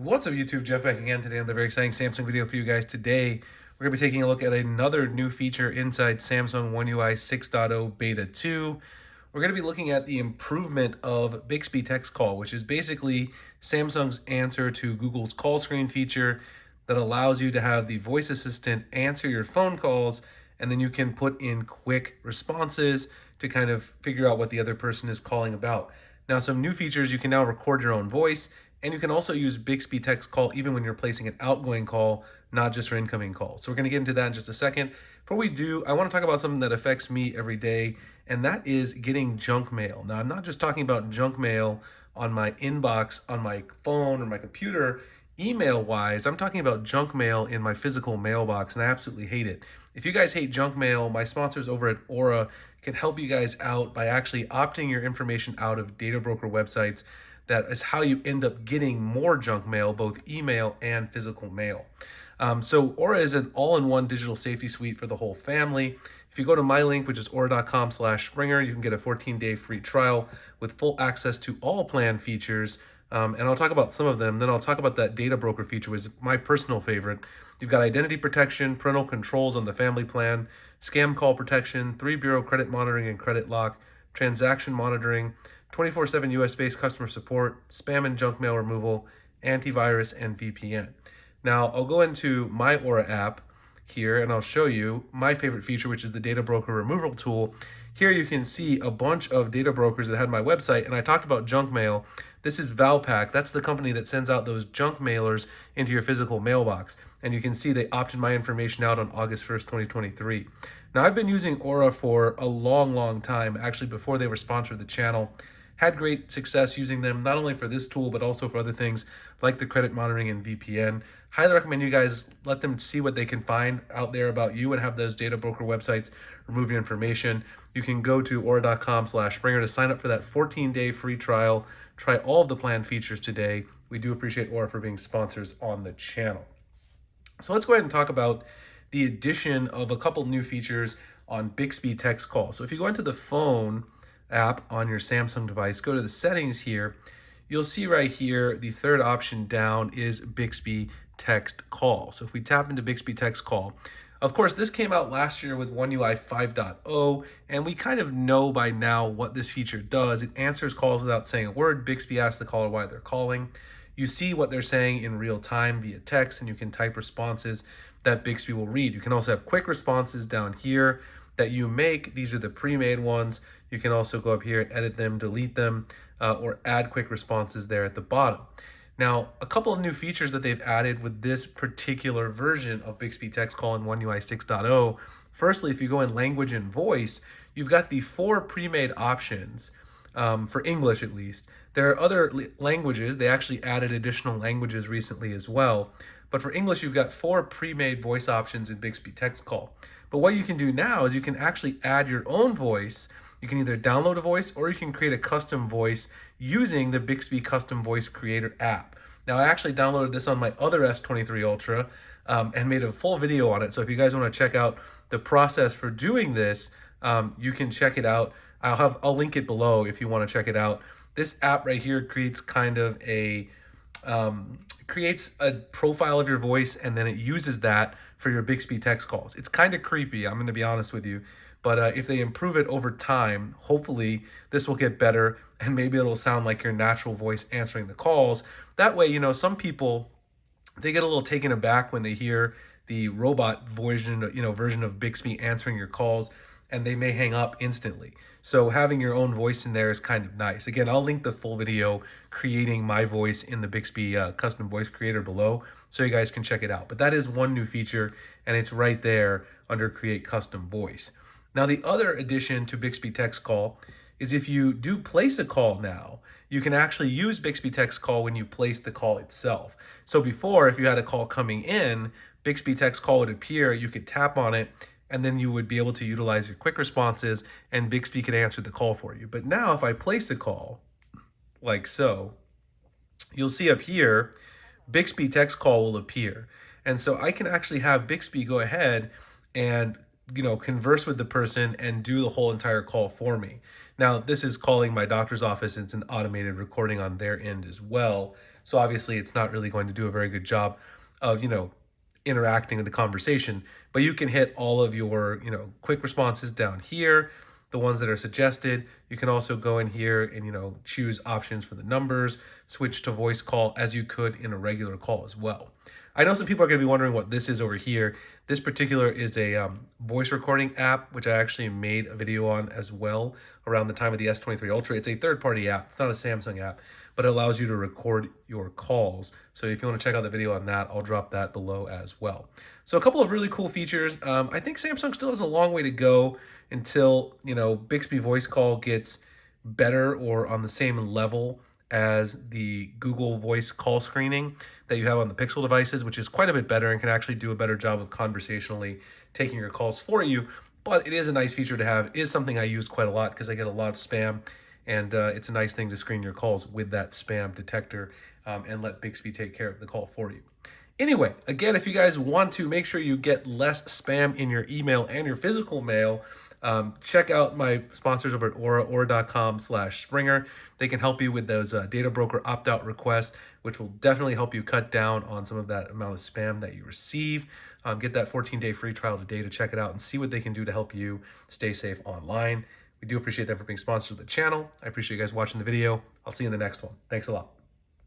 What's up YouTube, Jeff back again today on the very exciting Samsung video for you guys. Today, we're going to be taking a look at another new feature inside Samsung One UI 6.0 Beta 2. We're going to be looking at the improvement of Bixby Text Call, which is basically Samsung's answer to Google's call screen feature that allows you to have the voice assistant answer your phone calls, and then you can put in quick responses to kind of figure out what the other person is calling about. Now, some new features: you can now record your own voice, and you can also use Bixby Text Call even when you're placing an outgoing call, not just for incoming calls. So we're going to get into that in just a second. Before we do, I want to talk about something that affects me every day, and that is getting junk mail. Now, I'm not just talking about junk mail on my inbox, on my phone or my computer, email-wise. I'm talking about junk mail in my physical mailbox, and I absolutely hate it. If you guys hate junk mail, my sponsors over at Aura can help you guys out by actually opting your information out of data broker websites. That is how you end up getting more junk mail, both email and physical mail. So Aura is an all-in-one digital safety suite for the whole family. If you go to my link, which is aura.com/Springer, you can get a 14-day free trial with full access to all plan features. And I'll talk about some of them. Then I'll talk about that data broker feature, which is my personal favorite. You've got identity protection, parental controls on the family plan, scam call protection, 3-bureau credit monitoring and credit lock, transaction monitoring, 24/7 US-based customer support, spam and junk mail removal, antivirus, and VPN. Now, I'll go into my Aura app here and I'll show you my favorite feature, which is the data broker removal tool. Here you can see a bunch of data brokers that had my website, and I talked about junk mail. This is Valpak. That's the company that sends out those junk mailers into your physical mailbox. And you can see they opted my information out on August 1st, 2023. Now, I've been using Aura for a long time, actually before they were sponsored the channel. Had great success using them, not only for this tool, but also for other things like the credit monitoring and VPN. Highly recommend you guys let them see what they can find out there about you and have those data broker websites remove your information. You can go to aura.com/Springer to sign up for that 14-day free trial. Try all of the planned features today. We do appreciate Aura for being sponsors on the channel. So let's go ahead and talk about the addition of a couple new features on Bixby Text Call. So if you go into the phone app on your Samsung device, go to the settings here, you'll see right here the third option down is Bixby Text Call. So if we tap into Bixby Text Call, of course this came out last year with One UI 5.0, and we kind of know by now what this feature does. It answers calls without saying a word. Bixby asks the caller why they're calling. You see what they're saying in real time via text, and you can type responses that Bixby will read. You can also have quick responses down here that you make. These are the pre-made ones. You can also go up here and edit them, delete them, or add quick responses there at the bottom. Now, a couple of new features that they've added with this particular version of Bixby Text Call in One UI 6.0. Firstly, if you go in language and voice, you've got the 4 pre-made options, for English at least. There are other languages. They actually added additional languages recently as well. But for English, you've got 4 pre-made voice options in Bixby Text Call. But what you can do now is you can actually add your own voice. You can either download a voice or you can create a custom voice using the Bixby Custom Voice Creator app. Now, I actually downloaded this on my other S23 Ultra and made a full video on it. So if you guys want to check out the process for doing this, you can check it out. I'll link it below if you want to check it out. This app right here creates kind of a profile of your voice, and then it uses that for your Bixby text calls. It's kind of creepy, I'm going to be honest with you. But if they improve it over time, hopefully this will get better, and maybe it'll sound like your natural voice answering the calls. That way, some people, they get a little taken aback when they hear the robot version of Bixby answering your calls, and they may hang up instantly. So having your own voice in there is kind of nice. Again, I'll link the full video creating my voice in the Bixby Custom Voice Creator below, so you guys can check it out. But that is one new feature, and it's right there under Create Custom Voice. Now, the other addition to Bixby Text Call is if you do place a call now, you can actually use Bixby Text Call when you place the call itself. So before, if you had a call coming in, Bixby Text Call would appear, you could tap on it, and then you would be able to utilize your quick responses, and Bixby could answer the call for you. But now if I place a call, like so, you'll see up here, Bixby Text Call will appear. And so I can actually have Bixby go ahead and converse with the person and do the whole entire call for me. Now, this is calling my doctor's office. It's an automated recording on their end as well. So obviously it's not really going to do a very good job of, interacting with the conversation, but you can hit all of your, quick responses down here, the ones that are suggested. You can also go in here and, choose options for the numbers, switch to voice call as you could in a regular call as well. I know some people are going to be wondering what this is over here. This particular is a voice recording app, which I actually made a video on as well around the time of the S23 Ultra. It's a third-party app. It's not a Samsung app, but it allows you to record your calls. So if you want to check out the video on that, I'll drop that below as well. So a couple of really cool features. I think Samsung still has a long way to go until, Bixby voice call gets better or on the same level as the Google voice call screening that you have on the Pixel devices, which is quite a bit better and can actually do a better job of conversationally taking your calls for you. But it is a nice feature to have. It is something I use quite a lot because I get a lot of spam, and it's a nice thing to screen your calls with that spam detector and let Bixby take care of the call for you. Anyway, again, if you guys want to make sure you get less spam in your email and your physical mail, check out my sponsors over at Aura, aura.com/Springer. They can help you with those data broker opt-out requests, which will definitely help you cut down on some of that amount of spam that you receive. Get that 14-day free trial today to check it out and see what they can do to help you stay safe online. We do appreciate them for being sponsors of the channel. I appreciate you guys watching the video. I'll see you in the next one. Thanks a lot.